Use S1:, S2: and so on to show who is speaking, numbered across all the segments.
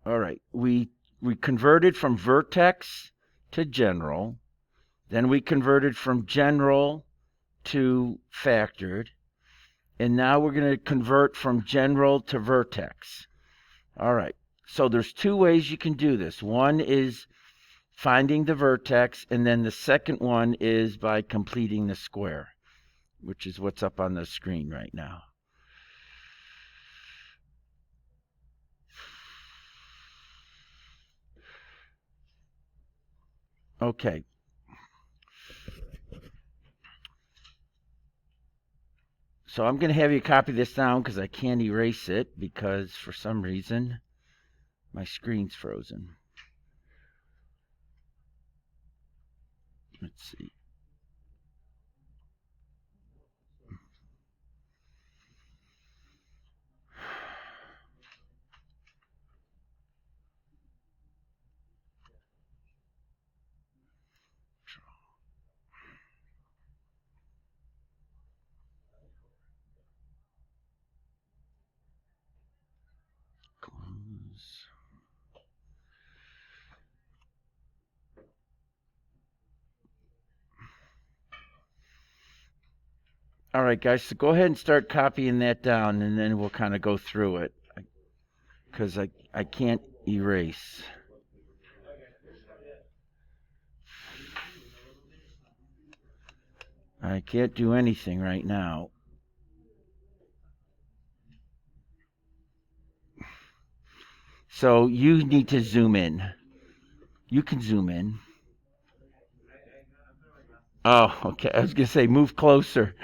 S1: All right. We converted from vertex to general. Then we converted from general to factored. And now we're going to convert from general to vertex. All right. So there's two ways you can do this. One is finding the vertex, and then the second one is by completing the square, which is what's up on the screen right now. Okay. So I'm going to have you copy this down because I can't erase it because for some reason my screen's frozen. Let's see. Close. All right, guys, so go ahead and start copying that down, and then we'll kind of go through it because I can't erase. I can't do anything right now. So you need to zoom in. You can zoom in. Oh, okay. I was going to say move closer.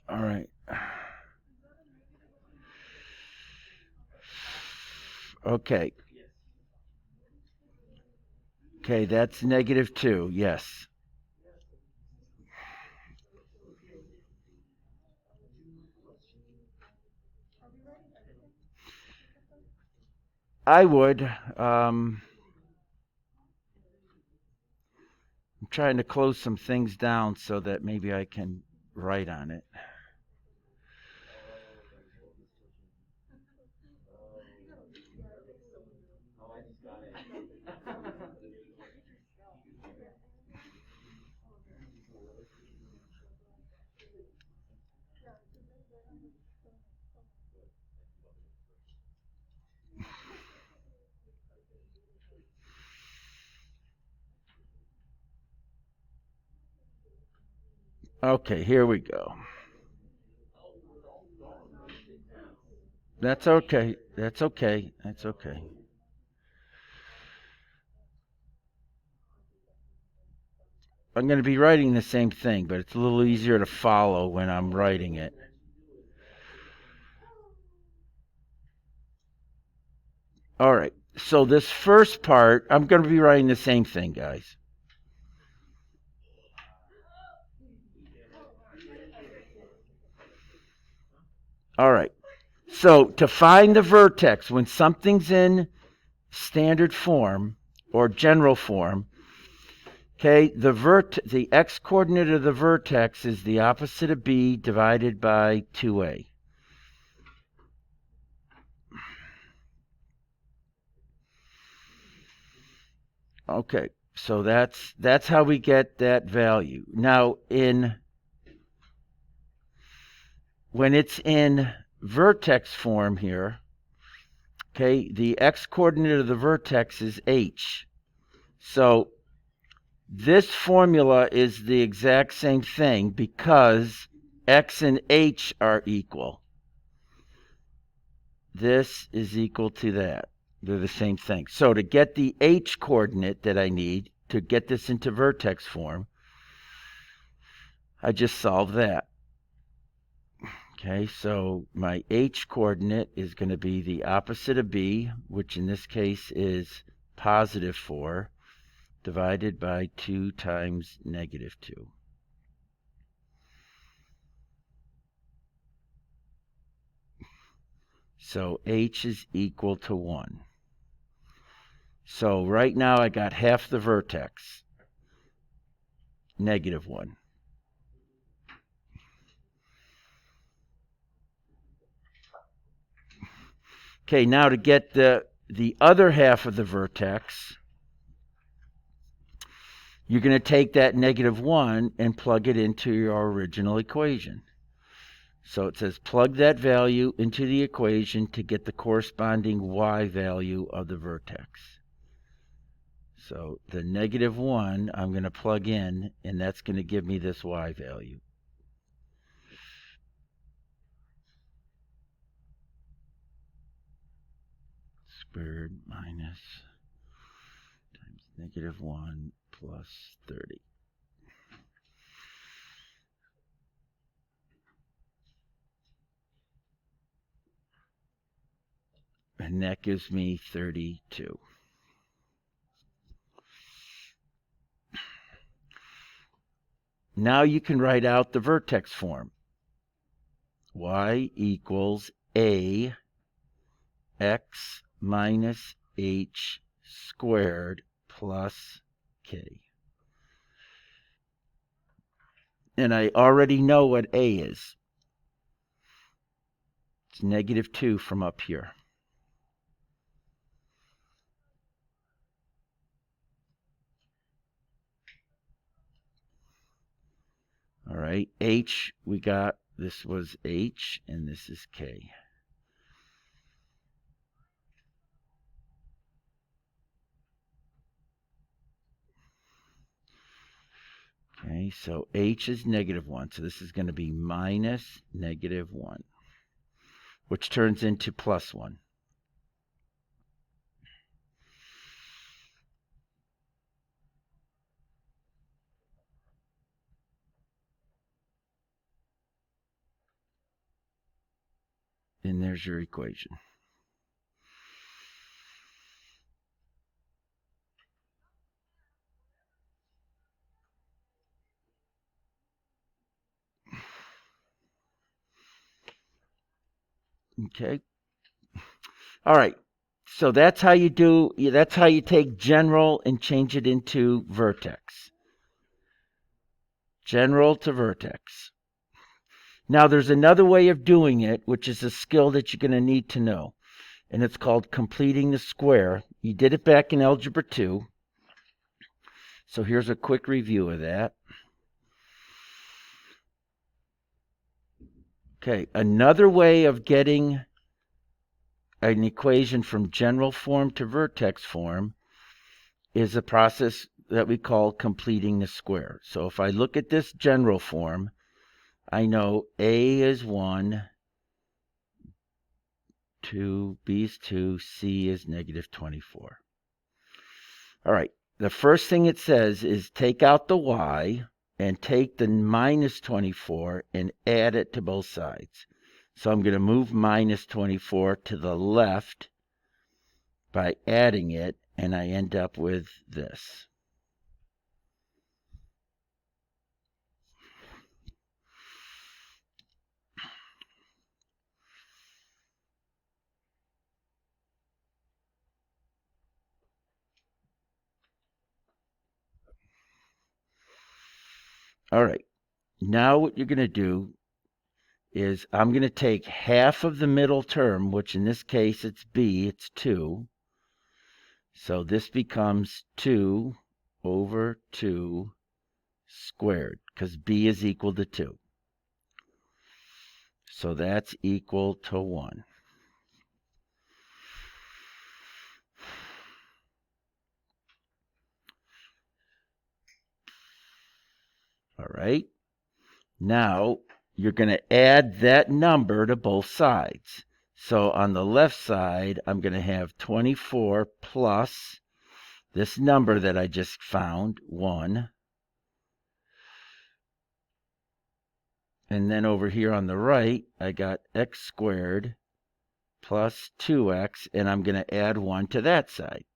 S1: All right. Okay. Okay, that's -2. Yes. I would. I'm trying to close some things down so that maybe I can write on it. Okay, here we go. That's okay. That's okay. That's okay. I'm going to be writing the same thing, but it's a little easier to follow when I'm writing it. All right. So this first part, I'm going to be writing the same thing, guys. All right. So to find the vertex, when something's in standard form or general form, okay, the x coordinate of the vertex is the opposite of b divided by 2a. Okay, so that's how we get that value. Now when it's in vertex form here, okay, the x coordinate of the vertex is h. So this formula is the exact same thing because x and h are equal. This is equal to that. They're the same thing. So to get the h coordinate that I need to get this into vertex form, I just solve that. Okay, so my h coordinate is going to be the opposite of b, which in this case is +4, divided by 2 times -2. So h is equal to 1. So right now I got half the vertex, -1. Okay, now to get the other half of the vertex, you're going to take that -1 and plug it into your original equation. So it says plug that value into the equation to get the corresponding y value of the vertex. So the -1 I'm going to plug in, and that's going to give me this y value. Squared minus times -1 plus 30. And that gives me 32. Now you can write out the vertex form. Y equals a x minus h squared plus k. And I already know what a is. It's -2 from up here. All right, h, we got, this was h, and this is k. Okay, so h is -1, so this is going to be minus -1, which turns into +1. And there's your equation. Okay. All right. So that's how you take general and change it into vertex. General to vertex. Now there's another way of doing it, which is a skill that you're going to need to know. And it's called completing the square. You did it back in Algebra 2. So here's a quick review of that. Okay, another way of getting an equation from general form to vertex form is a process that we call completing the square. So if I look at this general form, I know A is 1, 2, B is 2, C is -24. All right, the first thing it says is take out the y and take the -24 and add it to both sides. So I'm going to move -24 to the left by adding it, and I end up with this. All right, now what you're going to do is I'm going to take half of the middle term, which in this case it's b, it's 2. So this becomes 2 over 2 squared, because b is equal to 2. So that's equal to 1. All right. Now you're going to add that number to both sides. So on the left side, I'm going to have 24 plus this number that I just found, 1. And then over here on the right, I got x squared plus 2x, and I'm going to add 1 to that side.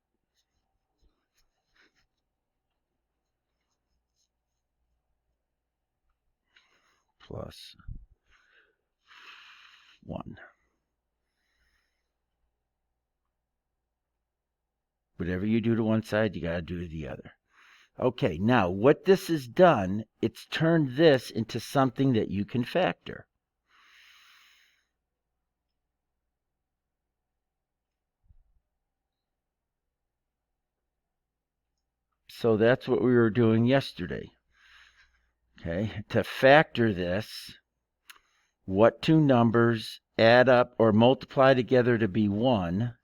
S1: Plus 1. Whatever you do to one side, you got to do to the other. Okay, now what this has done, it's turned this into something that you can factor. So that's what we were doing yesterday. Okay, to factor this, what two numbers add up or multiply together to be 1,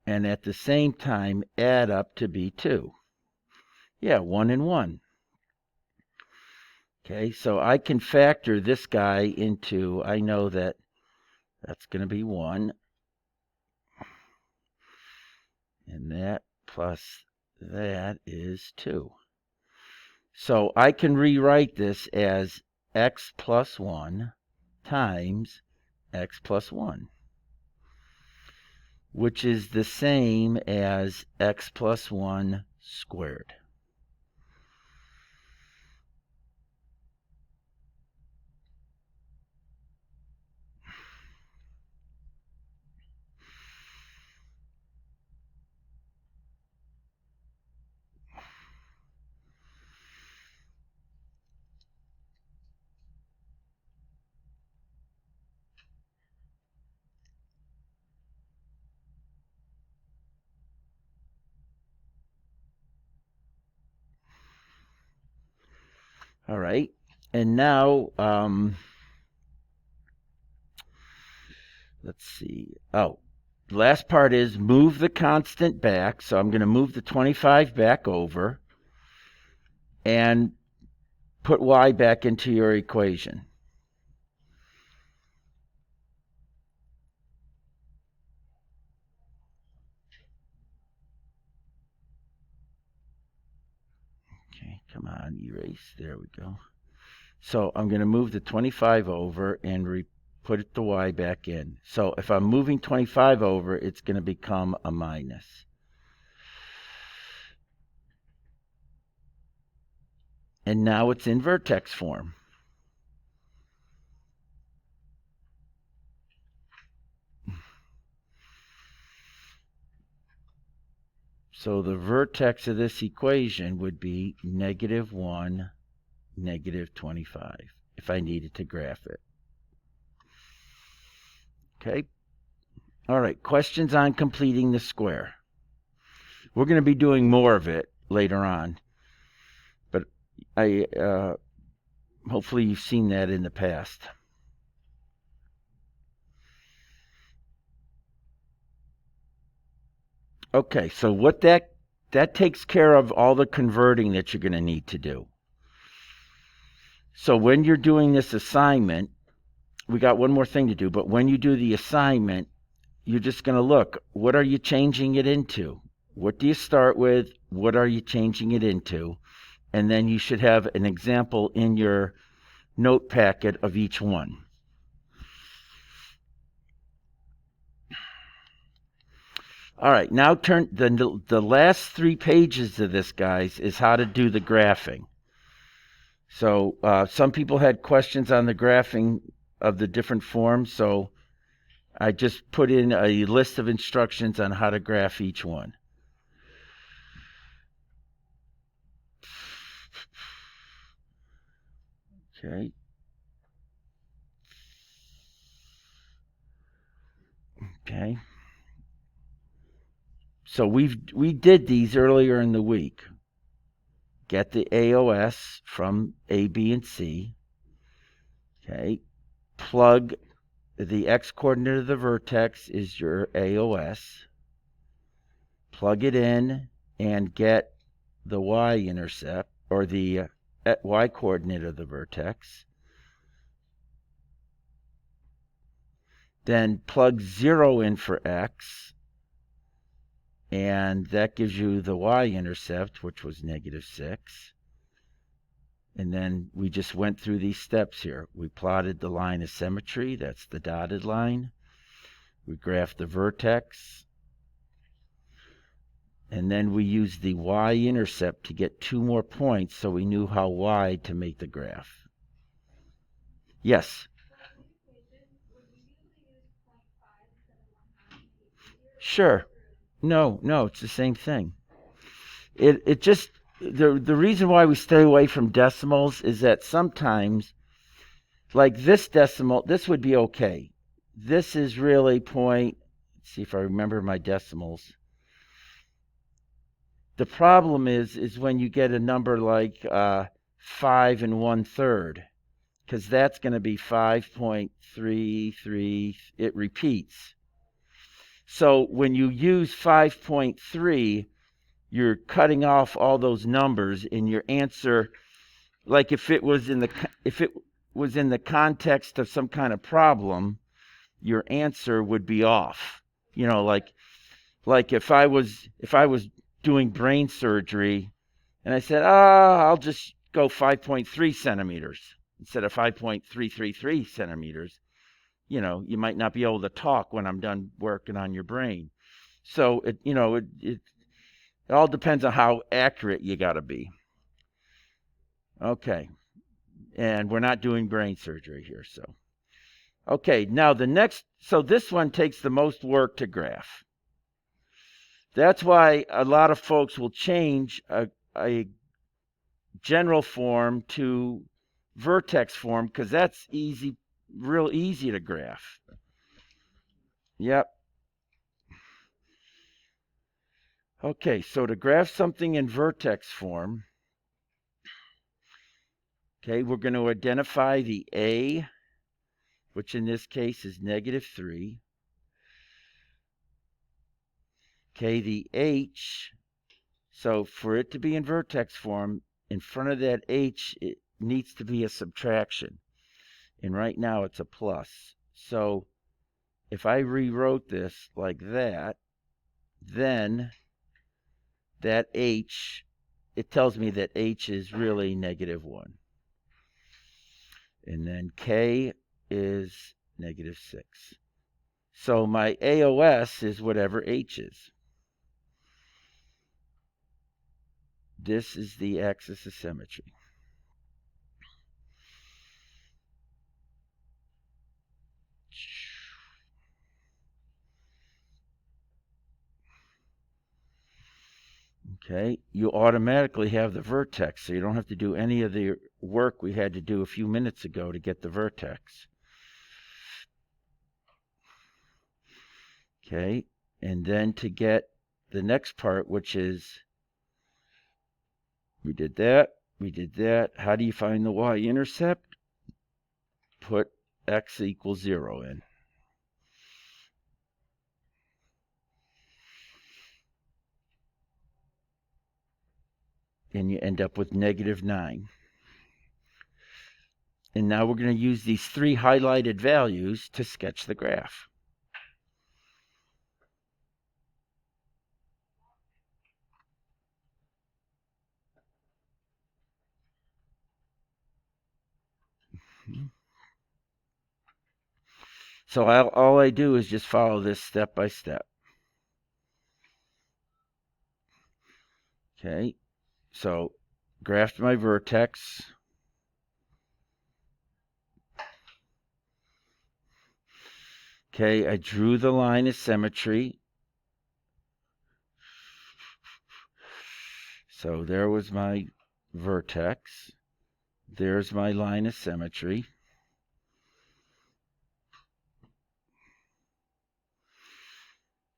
S1: and at the same time add up to be 2? Yeah, 1 and 1. Okay, so I can factor this guy into, I know that that's going to be 1, and that plus that is 2. So I can rewrite this as x plus 1 times x plus 1, which is the same as x plus 1 squared. All right, and now let's see. Oh, the last part is move the constant back. So I'm going to move the 25 back over and put y back into your equation. Okay, come on, erase. There we go. So I'm going to move the 25 over and put the y back in. So if I'm moving 25 over, it's going to become a minus. And now it's in vertex form. So the vertex of this equation would be -1, -25, if I needed to graph it. Okay. All right, questions on completing the square. We're going to be doing more of it later on, but hopefully you've seen that in the past. Okay, so what that takes care of all the converting that you're going to need to do. So when you're doing this assignment, we got one more thing to do, but when you do the assignment, you're just going to look, what are you changing it into? What do you start with? What are you changing it into? And then you should have an example in your note packet of each one. All right, now turn the last 3 pages of this, guys, is how to do the graphing. So some people had questions on the graphing of the different forms, so I just put in a list of instructions on how to graph each one. Okay. Okay. So we did these earlier in the week. Get the AOS from A, B, and C. Okay. Plug the x-coordinate of the vertex is your AOS. Plug it in and get the y-intercept, or the y-coordinate of the vertex. Then plug 0 in for x, and that gives you the y-intercept, which was -6. And then we just went through these steps here. We plotted the line of symmetry, that's the dotted line. We graphed the vertex. And then we used the y-intercept to get 2 more points, so we knew how wide to make the graph. Yes? Sure. No, it's the same thing. It just, the reason why we stay away from decimals is that sometimes, like this decimal, this would be okay. This is really see if I remember my decimals. The problem is when you get a number like 5 1/3, because that's going to be 5.33. It repeats. So when you use 5.3, you're cutting off all those numbers in your answer. Like if it was in the context of some kind of problem, your answer would be off. You know, like if I was doing brain surgery and I said, I'll just go 5.3 centimeters instead of 5.333 centimeters, you know, you might not be able to talk when I'm done working on your brain. So it all depends on how accurate you got to be. Okay. And we're not doing brain surgery here, so. Okay, now so this one takes the most work to graph. That's why a lot of folks will change a general form to vertex form, because that's real easy to graph. Yep. Okay, so to graph something in vertex form, okay, we're going to identify the A, which in this case is -3. Okay, the H, so for it to be in vertex form, in front of that H, it needs to be a subtraction. And right now it's a plus. So if I rewrote this like that, then that H, it tells me that H is really -1. And then K is -6. So my AOS is whatever H is. This is the axis of symmetry. Okay, you automatically have the vertex, so you don't have to do any of the work we had to do a few minutes ago to get the vertex. Okay, and then to get the next part, which is, we did that. How do you find the y-intercept? Put x equals 0 in. And you end up with -9. And now we're going to use these 3 highlighted values to sketch the graph. So all I do is just follow this step by step. Okay, so graphed my vertex. Okay, I drew the line of symmetry. So there was my vertex. There's my line of symmetry.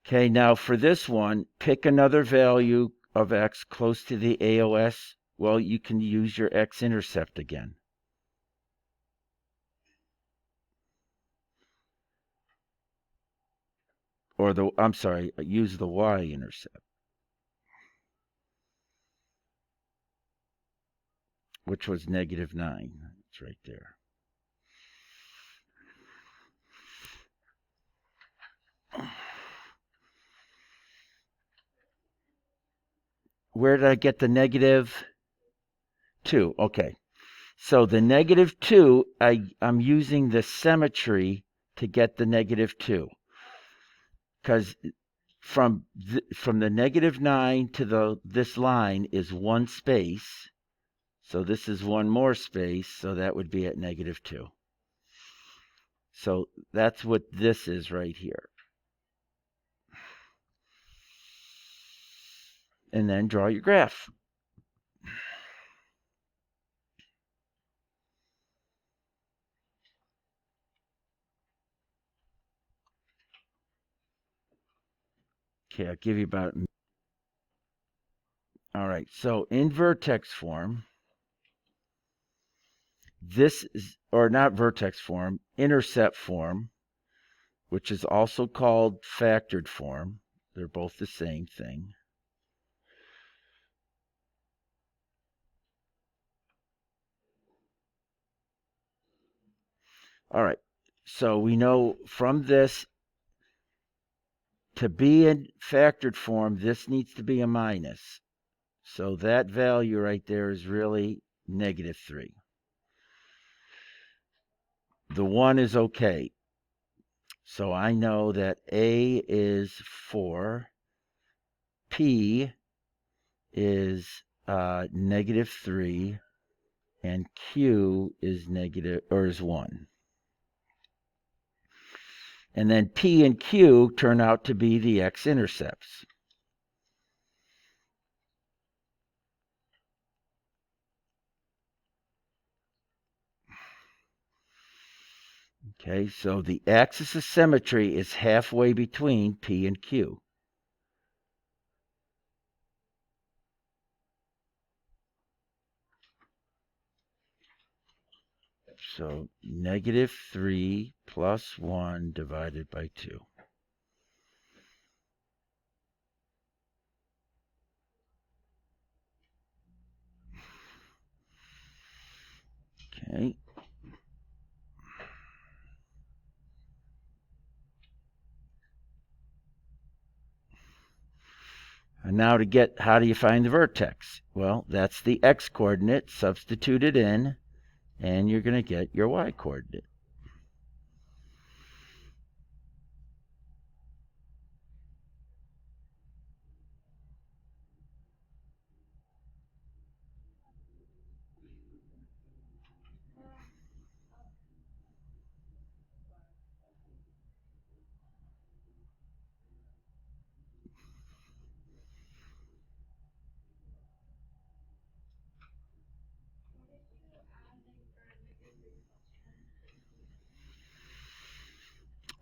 S1: Okay, now for this one, pick another value of x close to the AOS. Well, you can use your x-intercept again. Or use the y-intercept, which was -9. It's right there. Where did I get the -2? Okay. So the -2, I'm using the symmetry to get the -2. Because from the -9 to this line is one space. So this is one more space, so that would be at -2. So that's what this is right here. And then draw your graph. Okay, I'll give you about... All right, so in vertex form, this is, or not vertex form, intercept form, which is also called factored form. They're both the same thing. All right, so we know from this, to be in factored form, this needs to be a minus. So that value right there is really -3. The 1 is okay. So I know that A is 4, P is -3, and Q is is 1. And then P and Q turn out to be the x-intercepts. Okay, so the axis of symmetry is halfway between P and Q. So -3 plus 1 divided by 2. Okay. And now how do you find the vertex? Well, that's the x-coordinate, substitute it in, and you're going to get your y-coordinate.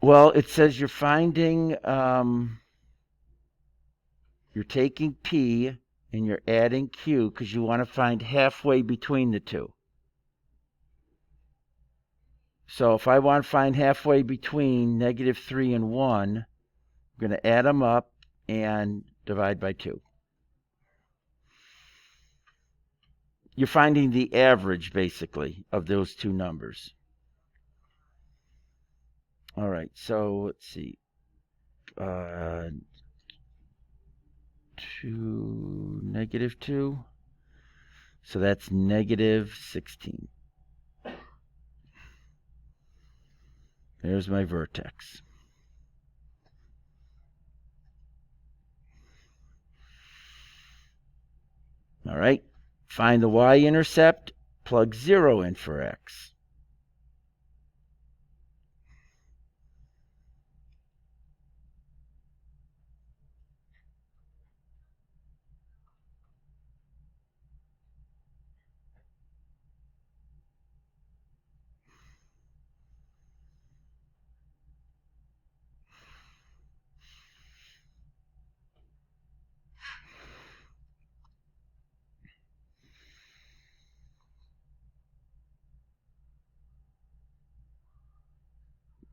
S1: Well, it says you're finding, you're taking P and you're adding Q because you want to find halfway between the two. So if I want to find halfway between -3 and 1, I'm going to add them up and divide by 2. You're finding the average, basically, of those two numbers. All right, so let's see. 2, -2. So that's -16. There's my vertex. All right, find the y-intercept, plug 0 in for x.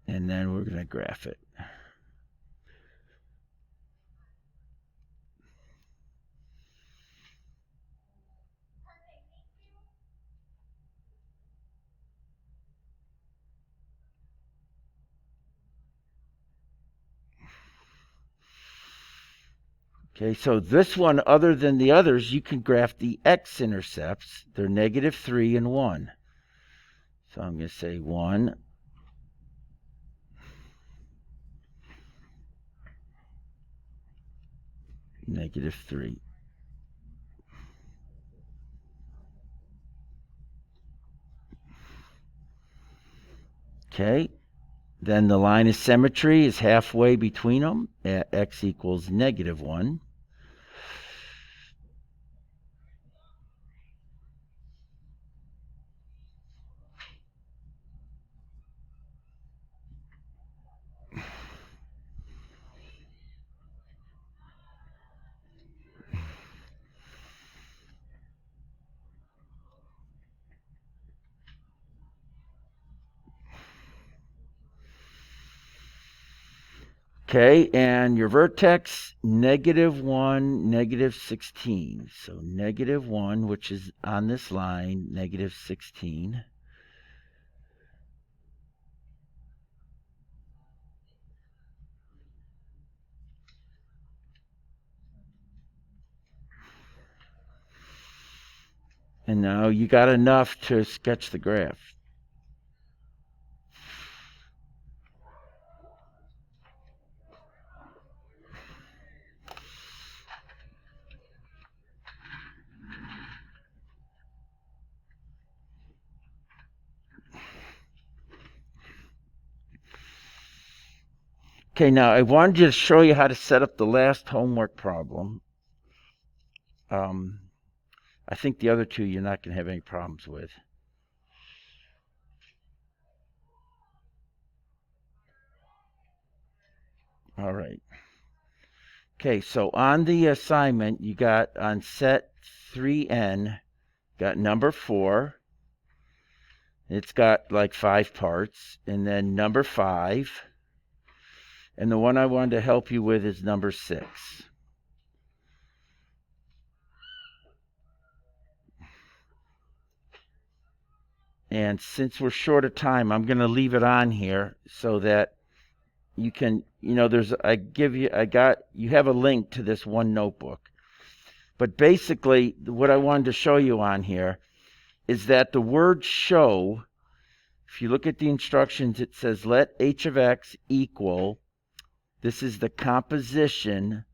S1: And then we're going to graph it. Okay, so this one, other than the others, you can graph the x-intercepts. They're -3 and 1. So I'm going to say 1, -3. Okay, then the line of symmetry is halfway between them at x equals -1. Okay, and your vertex, -1, -16. So -1, which is on this line, -16. And now you got enough to sketch the graph. Okay, now I wanted to show you how to set up the last homework problem. I think the other two you're not going to have any problems with. All right. Okay, so on the assignment, you got on set 3N, got number 4. It's got like 5 parts, and then number 5. And the one I wanted to help you with is number 6. And since we're short of time, I'm going to leave it on here so that you can, you have a link to this one notebook. But basically, what I wanted to show you on here is that the word show, if you look at the instructions, it says let h of x equal, this is the composition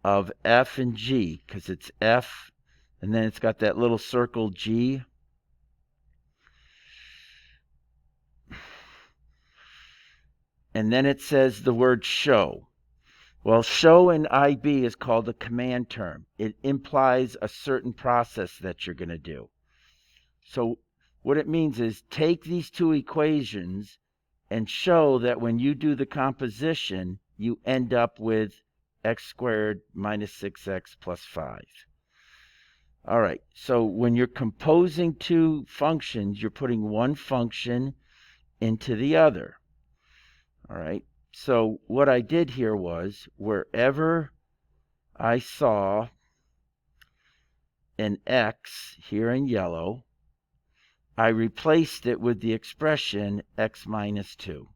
S1: of f and g, because it's f, and then it's got that little circle g. And then it says the word show. Well, show in IB is called a command term. It implies a certain process that you're going to do. So what it means is take these two equations and show that when you do the composition, you end up with x squared minus 6x plus 5. All right, so when you're composing two functions, you're putting one function into the other. All right, so what I did here was wherever I saw an x here in yellow, I replaced it with the expression x minus 2.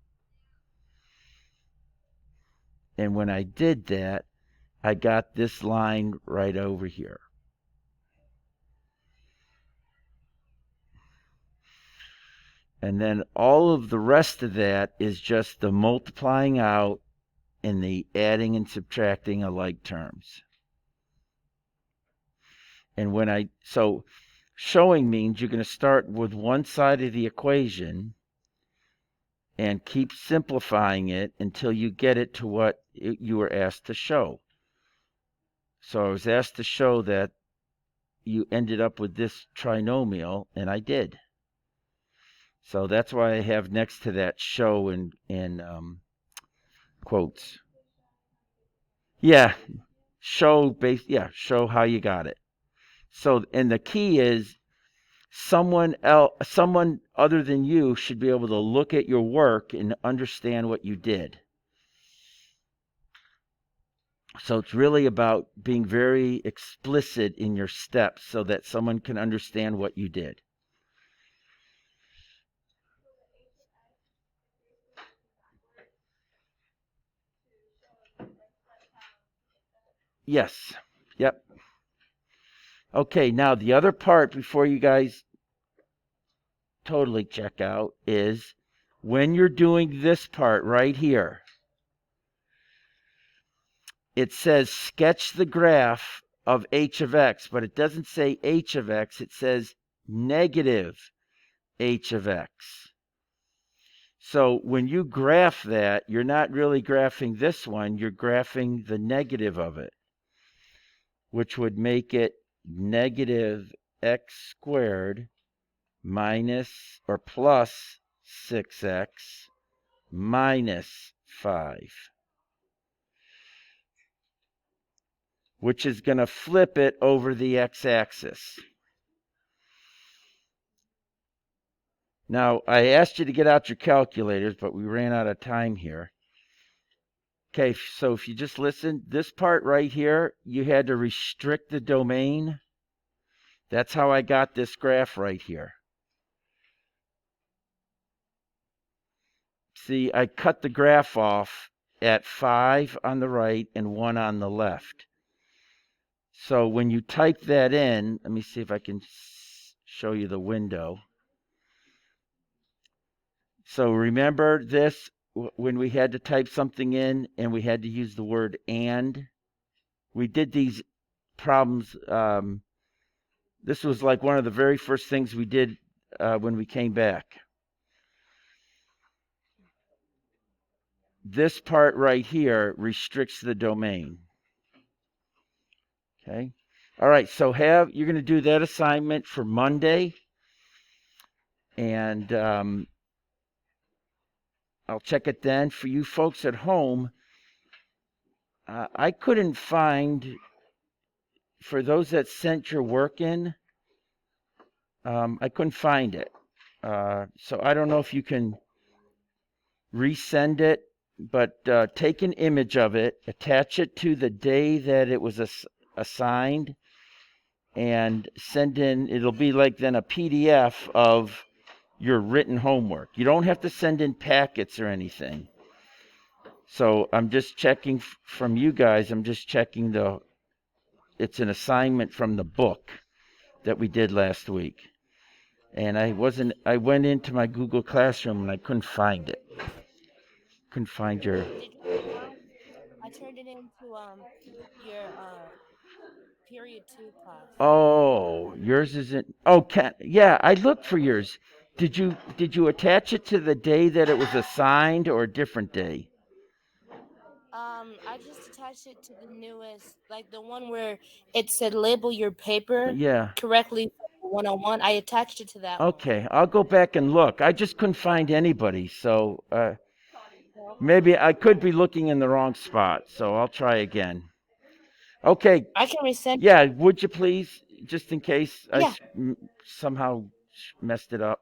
S1: And when I did that, I got this line right over here. And then all of the rest of that is just the multiplying out and the adding and subtracting of like terms. And so showing means you're going to start with one side of the equation and keep simplifying it until you get it to what you were asked to show. So I was asked to show that you ended up with this trinomial, and I did. So that's why I have next to that show in quotes. Yeah, show how you got it. So, and the key is someone other than you should be able to look at your work and understand what you did. So it's really about being very explicit in your steps so that someone can understand what you did. Yes. Yep. Okay, now the other part before you guys totally check out is when you're doing this part right here, it says sketch the graph of h of x, but it doesn't say h of x, it says negative h of x. So when you graph that, you're not really graphing this one, you're graphing the negative of it, which would make it negative x squared minus or plus 6x minus 5, which is going to flip it over the x-axis. Now, I asked you to get out your calculators, but we ran out of time here. Okay, so if you just listen, this part right here, you had to restrict the domain. That's how I got this graph right here. See, I cut the graph off at 5 on the right and 1 on the left. So when you type that in, let me see if I can show you the window. So remember this, when we had to type something in and we had to use the word and? We did these problems. This was like one of the very first things we did when we came back. This part right here restricts the domain. Okay. All right. So you're going to do that assignment for Monday, and I'll check it then. For you folks at home, I couldn't find, for those that sent your work in, I couldn't find it. So I don't know if you can resend it, but take an image of it, attach it to the day that it was assigned, and send in. It'll be like then a PDF of your written homework. You don't have to send in packets or anything. So I'm just checking from you guys. I'm just checking it's an assignment from the book that we did last week. And I went into my Google Classroom and I couldn't find it. Couldn't find your.
S2: I turned it into your period 2 class.
S1: Oh, yours isn't. Oh, yeah, I looked for yours. Did you attach it to the day that it was assigned or a different day?
S2: I just attached it to the newest, like the one where it said label your paper
S1: Yeah.
S2: correctly for 101. I attached it to that one.
S1: Okay, I'll go back and look. I just couldn't find anybody, so maybe I could be looking in the wrong spot. So I'll try again. Okay.
S2: I can resend.
S1: Yeah, would you please, just in case
S2: Yeah.
S1: somehow messed it up.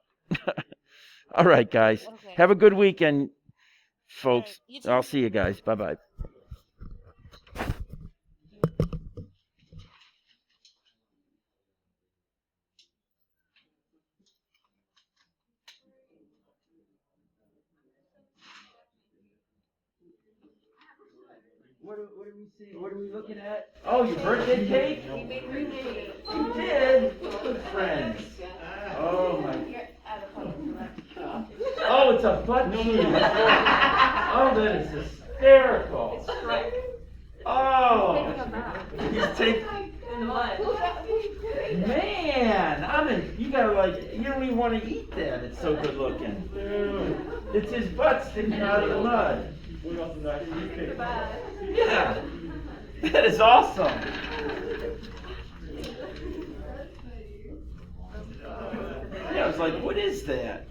S1: All right, guys.
S2: Okay.
S1: Have a good weekend, folks.
S2: Right, you too.
S1: I'll see you guys. Bye-bye. What are we seeing? What are we looking at? Oh, your birthday cake? You did? Good friends. Oh my. Oh, it's a butt cheese. Oh, that is hysterical. Oh. He's taking. Man, you gotta you don't even want to eat that. It's so good looking. It's his butt sticking out of the mud. Yeah, that is awesome. Yeah, I was like, what is that?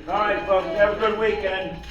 S1: All right, folks, have a good weekend.